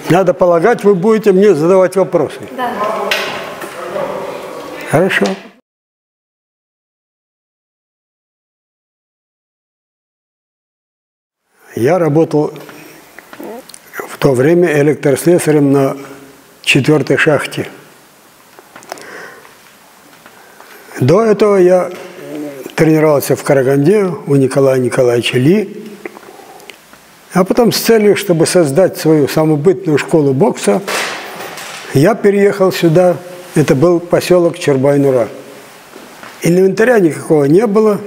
Надо полагать, вы будете мне задавать вопросы. Да. Хорошо. Я работал в то время электрослесарем на 4-й шахте. До этого я тренировался в Караганде у Николая Николаевича Ли. А потом с целью, чтобы создать свою самобытную школу бокса, я переехал сюда. Это был поселок Чорбай-Нура. Инвентаря никакого не было.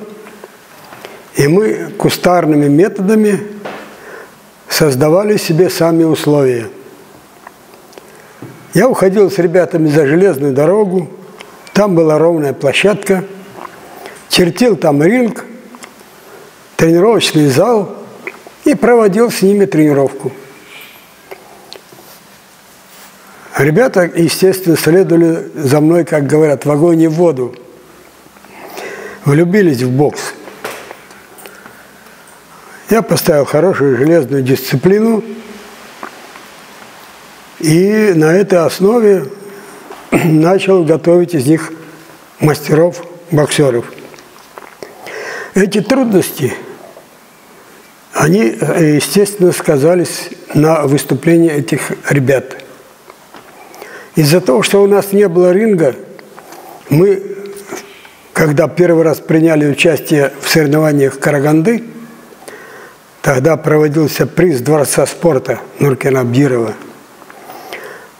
И мы кустарными методами создавали себе сами условия. Я уходил с ребятами за железную дорогу. Там была ровная площадка. Чертил там ринг, тренировочный зал и проводил с ними тренировку. Ребята, естественно, следовали за мной, как говорят, в огонь и в воду. Влюбились в бокс. Я поставил хорошую железную дисциплину, и на этой основе начал готовить из них мастеров-боксеров. Эти трудности, они, естественно, сказались на выступлении этих ребят. Из-за того, что у нас не было ринга, мы, когда первый раз приняли участие в соревнованиях Караганды, тогда проводился приз Дворца спорта Нуркина Абдирова.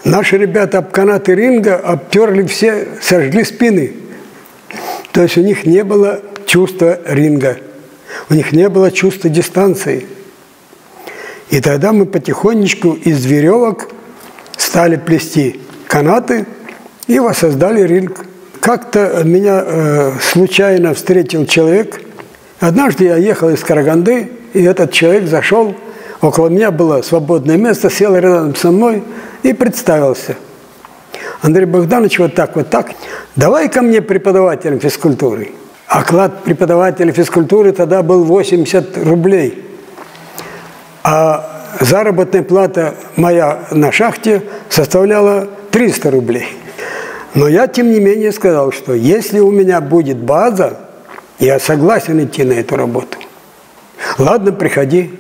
Наши ребята об канаты ринга обтерли все, сожгли спины. То есть у них не было чувства ринга, у них не было чувства дистанции. И тогда мы потихонечку из веревок стали плести канаты и воссоздали ринг. Как-то меня случайно встретил человек. Однажды я ехал из Караганды, и этот человек зашел, около меня было свободное место, сел рядом со мной и представился. Андрей Богданович, вот так, давай ко мне преподавателем физкультуры. Оклад преподавателя физкультуры тогда был 80 рублей. А заработная плата моя на шахте составляла 300 рублей. Но я, тем не менее, сказал, что если у меня будет база, я согласен идти на эту работу. Ладно, приходи.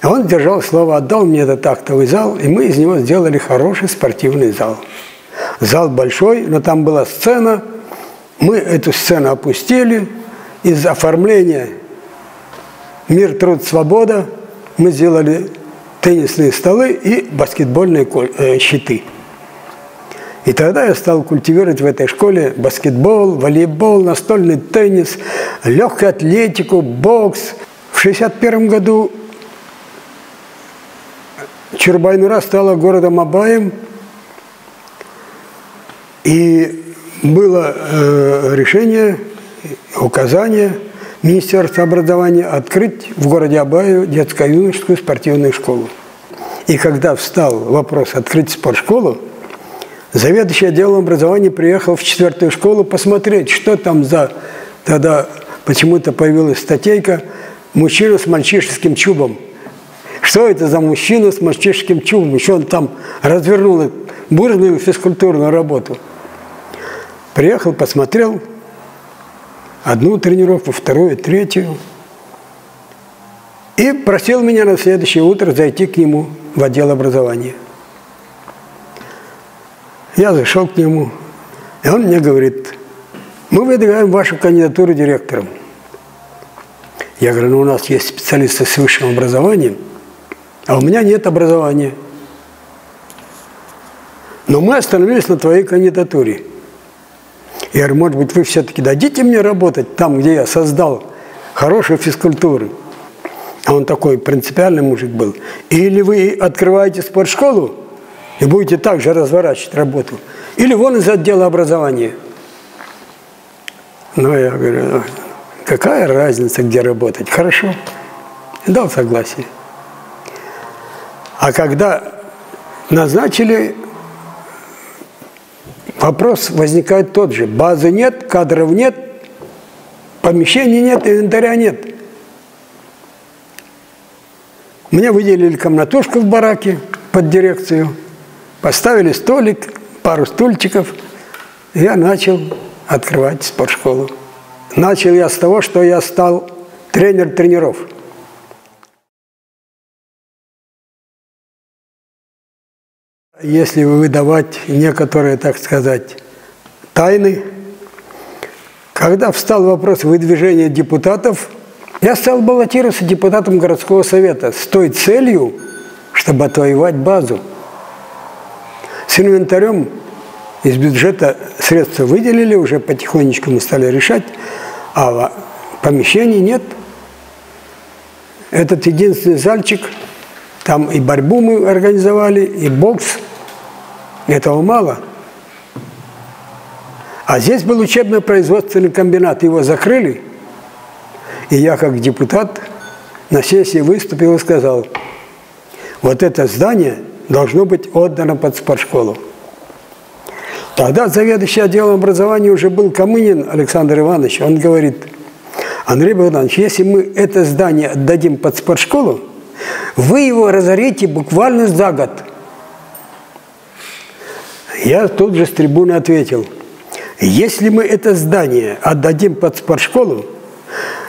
И он сдержал слово, отдал мне этот актовый зал, и мы из него сделали хороший спортивный зал. Зал большой, но там была сцена. Мы эту сцену опустили. Из оформления «Мир, труд, свобода» мы сделали теннисные столы и баскетбольные щиты. И тогда я стал культивировать в этой школе баскетбол, волейбол, настольный теннис, легкую атлетику, бокс. В 1961 году Чорбай-Нура стала городом Абаем, и было решение, указание Министерства образования открыть в городе Абаю детско-юношескую спортивную школу. И когда встал вопрос открыть спортшколу, заведующий отделом образования приехал в 4-ю школу посмотреть, что там за... Тогда почему-то появилась статейка «Мужчина с мальчишеским чубом». Что это за мужчина с мальчишеским чубом? Еще он там развернул бурную физкультурную работу. Приехал, посмотрел одну тренировку, вторую, третью. И просил меня на следующее утро зайти к нему в отдел образования. Я зашел к нему, и он мне говорит: мы выдвигаем вашу кандидатуру директором. Я говорю: ну у нас есть специалисты с высшим образованием, а у меня нет образования. Но мы остановились на твоей кандидатуре. Я говорю: может быть, вы все-таки дадите мне работать там, где я создал хорошую физкультуру? А он такой принципиальный мужик был. Или вы открываете спортшколу и будете также разворачивать работу, или вон из отдела образования. Ну, я говорю: какая разница, где работать? Хорошо. И дал согласие. А когда назначили, вопрос возникает тот же. Базы нет, кадров нет, помещений нет, инвентаря нет. Мне выделили комнатушку в бараке, под дирекцию, поставили столик, пару стульчиков, и я начал открывать спортшколу. Начал я с того, что я стал тренер тренеров. Если выдавать некоторые, так сказать, тайны, когда встал вопрос выдвижения депутатов, я стал баллотироваться депутатом городского совета с той целью, чтобы отвоевать базу. С инвентарем из бюджета средства выделили, уже потихонечку мы стали решать, а помещений нет. Этот единственный зальчик, там и борьбу мы организовали, и бокс. Этого мало. А здесь был учебно-производственный комбинат, его закрыли. И я, как депутат, на сессии выступил и сказал, вот это здание должно быть отдано под спортшколу. Тогда заведующий отделом образования уже был Камынин Александр Иванович. Он говорит, Андрей Богданович, если мы это здание отдадим под спортшколу, вы его разорите буквально за год. Я тут же с трибуны ответил, если мы это здание отдадим под спортшколу,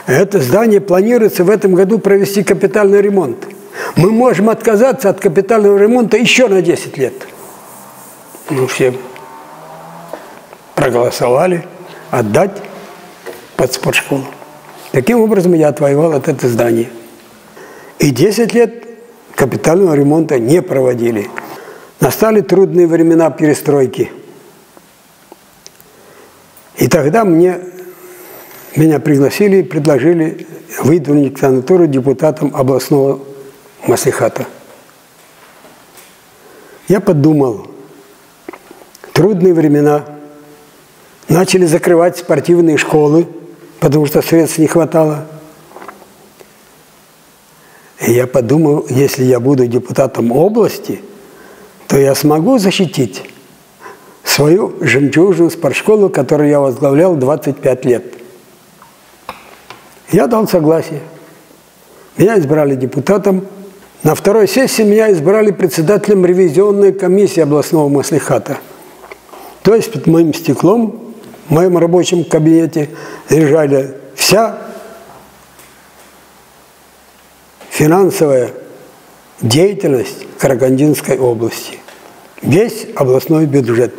это здание планируется в этом году провести капитальный ремонт. Мы можем отказаться от капитального ремонта еще на 10 лет. Ну, все проголосовали отдать под спортшколу. Таким образом, я отвоевал от этого здания. И 10 лет капитального ремонта не проводили. Настали трудные времена перестройки. И тогда меня пригласили и предложили выдвинуть кандидатуру депутатом областного маслихата. Я подумал, трудные времена, начали закрывать спортивные школы, потому что средств не хватало. И я подумал, если я буду депутатом области, то я смогу защитить свою жемчужную спортшколу, которую я возглавлял 25 лет. Я дал согласие. Меня избрали депутатом. На второй сессии меня избрали председателем ревизионной комиссии областного маслихата. То есть под моим стеклом, в моем рабочем кабинете лежала вся финансовая деятельность Карагандинской области. Весь областной бюджет.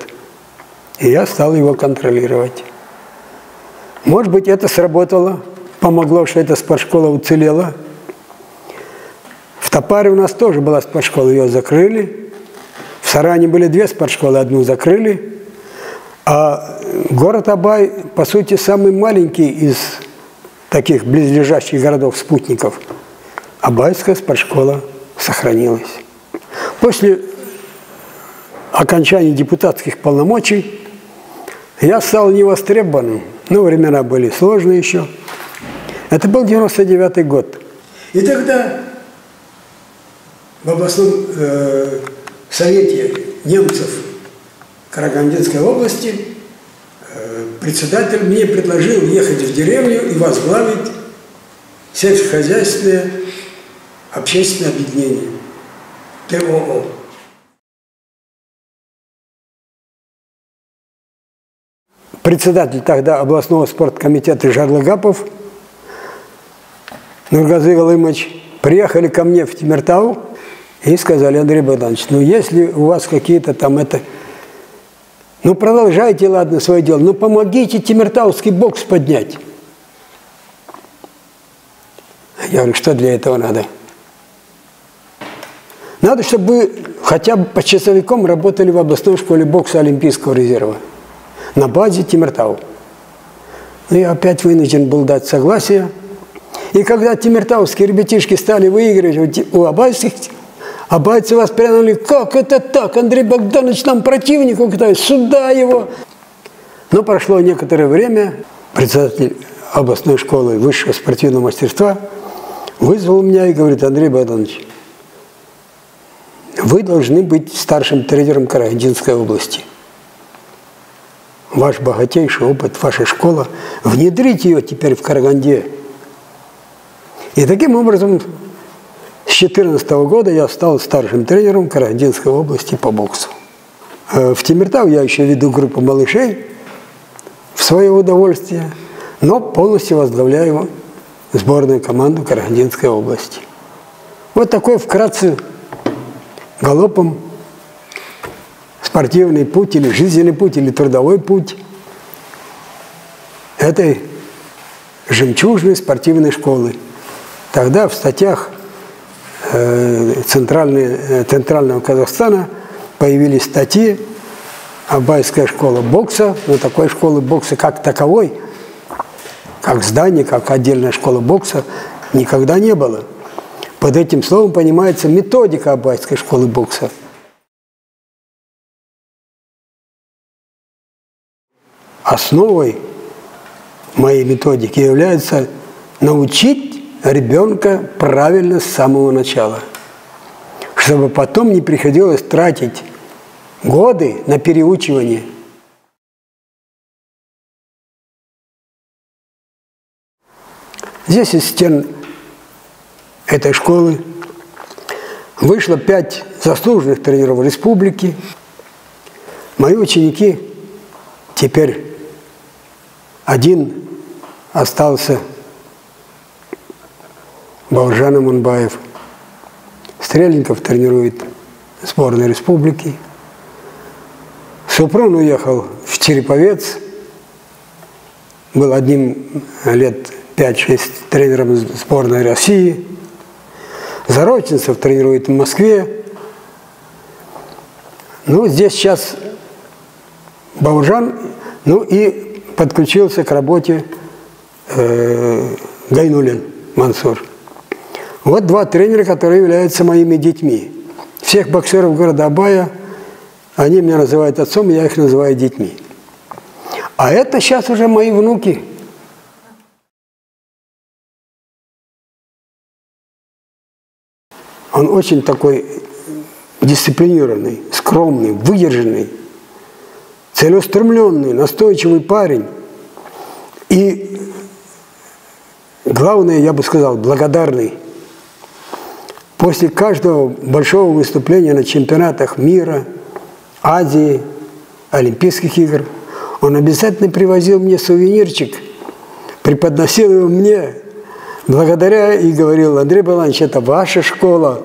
И я стал его контролировать. Может быть, это сработало, помогло, что эта спортшкола уцелела. В Топаре у нас тоже была спортшкола, ее закрыли. В Саране были 2 спортшколы, одну закрыли. А город Абай, по сути, самый маленький из таких близлежащих городов-спутников. Абайская спортшкола сохранилась. После окончания депутатских полномочий я стал невостребованным. Но времена были сложные еще. Это был 99-й год. И тогда в областном совете немцев Карагандинской области председатель мне предложил ехать в деревню и возглавить сельскохозяйственное общественное объединение ТОО. Председатель тогда областного спорткомитета Жарлыгапов Нургазы Галымович приехали ко мне в Темиртау и сказали, Андрей Богданович, ну если у вас какие-то там ну продолжайте, ладно, свое дело, но помогите темиртауский бокс поднять. Я говорю, что для этого надо? Надо, чтобы вы хотя бы по часовикам работали в областной школе бокса Олимпийского резерва на базе Темиртау. Ну, я опять вынужден был дать согласие. И когда темиртауские ребятишки стали выигрывать у абайских, абайцы восприняли, как это так, Андрей Богданович нам противник, сюда его. Но прошло некоторое время, председатель областной школы высшего спортивного мастерства вызвал меня и говорит, Андрей Богданович, вы должны быть старшим тренером Карагандинской области. Ваш богатейший опыт, ваша школа, внедрите ее теперь в Караганде. И таким образом С 2014 года я стал старшим тренером Карагандинской области по боксу. В Темиртау я еще веду группу малышей в свое удовольствие, но полностью возглавляю сборную команду Карагандинской области. Вот такой вкратце галопом спортивный путь или жизненный путь или трудовой путь этой жемчужной спортивной школы. Тогда в статьях Центрального Казахстана появились статьи «Абайская школа бокса», но такой школы бокса как таковой, как здание, как отдельная школа бокса, никогда не было. Под этим словом понимается методика Абайской школы бокса. Основой моей методики является научить ребенка правильно с самого начала, чтобы потом не приходилось тратить годы на переучивание. Здесь из стен этой школы вышло 5 заслуженных тренеров республики. Мои ученики, теперь один остался, Бауыржан Аманбаев. Стрельников тренирует сборную республики. Супрун уехал в Череповец. Был одним лет 5-6 тренером сборной России. Зароченцев тренирует в Москве. Ну, здесь сейчас Бауыржан, ну и подключился к работе Гайнуллин Мансур. Вот 2 тренера, которые являются моими детьми. Всех боксеров города Абая, они меня называют отцом, я их называю детьми. А это сейчас уже мои внуки. Он очень такой дисциплинированный, скромный, выдержанный, целеустремленный, настойчивый парень. И главное, я бы сказал, благодарный. После каждого большого выступления на чемпионатах мира, Азии, Олимпийских игр, он обязательно привозил мне сувенирчик, преподносил его мне, благодаря, и говорил: Андрей Баланович, это ваша школа,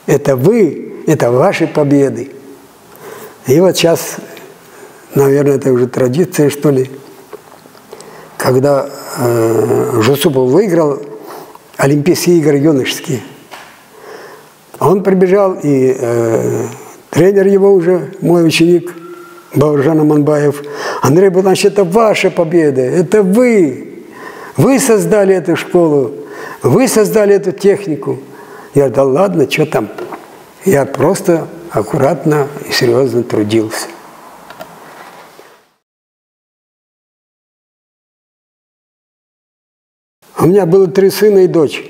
это вы, это ваши победы. И вот сейчас, наверное, это уже традиция, что ли, когда Жусупов выиграл Олимпийские игры юношеские, он прибежал, и тренер его уже, мой ученик, Бауыржан Аманбаев: Андрей Баланович, это ваша победа, это вы. Вы создали эту школу, вы создали эту технику. Я: да ладно, что там. Я просто аккуратно и серьезно трудился. У меня было 3 сына и дочь.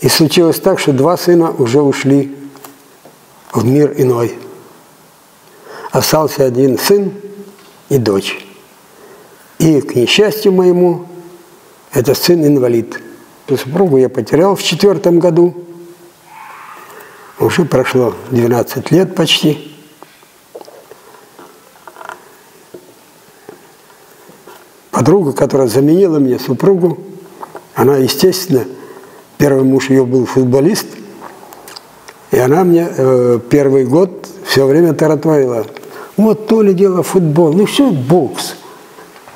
И случилось так, что 2 сына уже ушли в мир иной. Остался 1 сын и дочь. И, к несчастью моему, этот сын инвалид. Супругу я потерял в 4 году. Уже прошло 12 лет почти. Подруга, которая заменила мне супругу, она, естественно, первый муж ее был футболист, и она мне первый год все время тараторила: вот то ли дело футбол, ну все, бокс.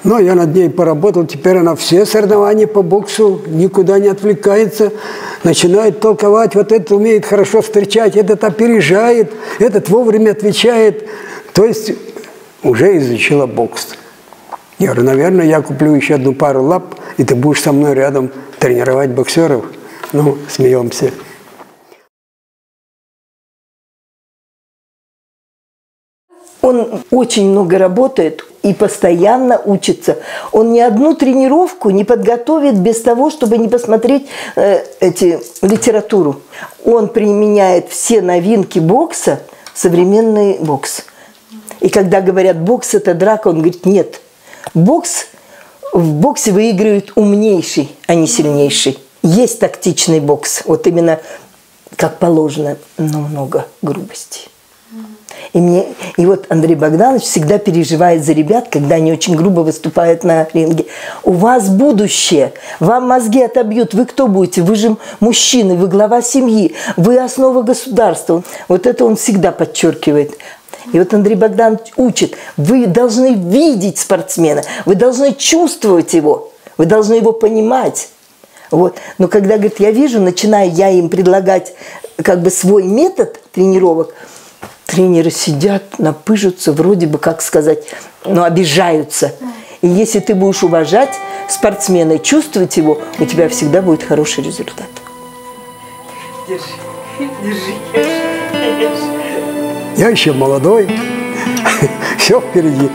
Но я над ней поработал, теперь она все соревнования по боксу, никуда не отвлекается, начинает толковать: вот этот умеет хорошо встречать, этот опережает, этот вовремя отвечает. То есть уже изучила бокс. Я говорю: наверное, я куплю еще 1 пару лап, и ты будешь со мной рядом тренировать боксеров. Ну, смеемся. Он очень много работает и постоянно учится. Он ни одну тренировку не подготовит без того, чтобы не посмотреть литературу. Он применяет все новинки бокса в современный бокс. И когда говорят: бокс – это драка, он говорит: нет. В боксе выигрывает умнейший, а не сильнейший. Есть тактичный бокс, вот именно как положено, но много грубости. И вот Андрей Богданович всегда переживает за ребят, когда они очень грубо выступают на ринге. У вас будущее, вам мозги отобьют, вы кто будете? Вы же мужчины, вы глава семьи, вы основа государства. Вот это он всегда подчеркивает. И вот Андрей Богданович учит, вы должны видеть спортсмена, вы должны чувствовать его, вы должны его понимать. Вот. Но когда, говорит, я вижу, начинаю я им предлагать как бы свой метод тренировок, тренеры сидят, напыжатся, вроде бы, как сказать, но обижаются. И если ты будешь уважать спортсмена и чувствовать его, у тебя всегда будет хороший результат. Держи, держи. Я еще молодой, все впереди.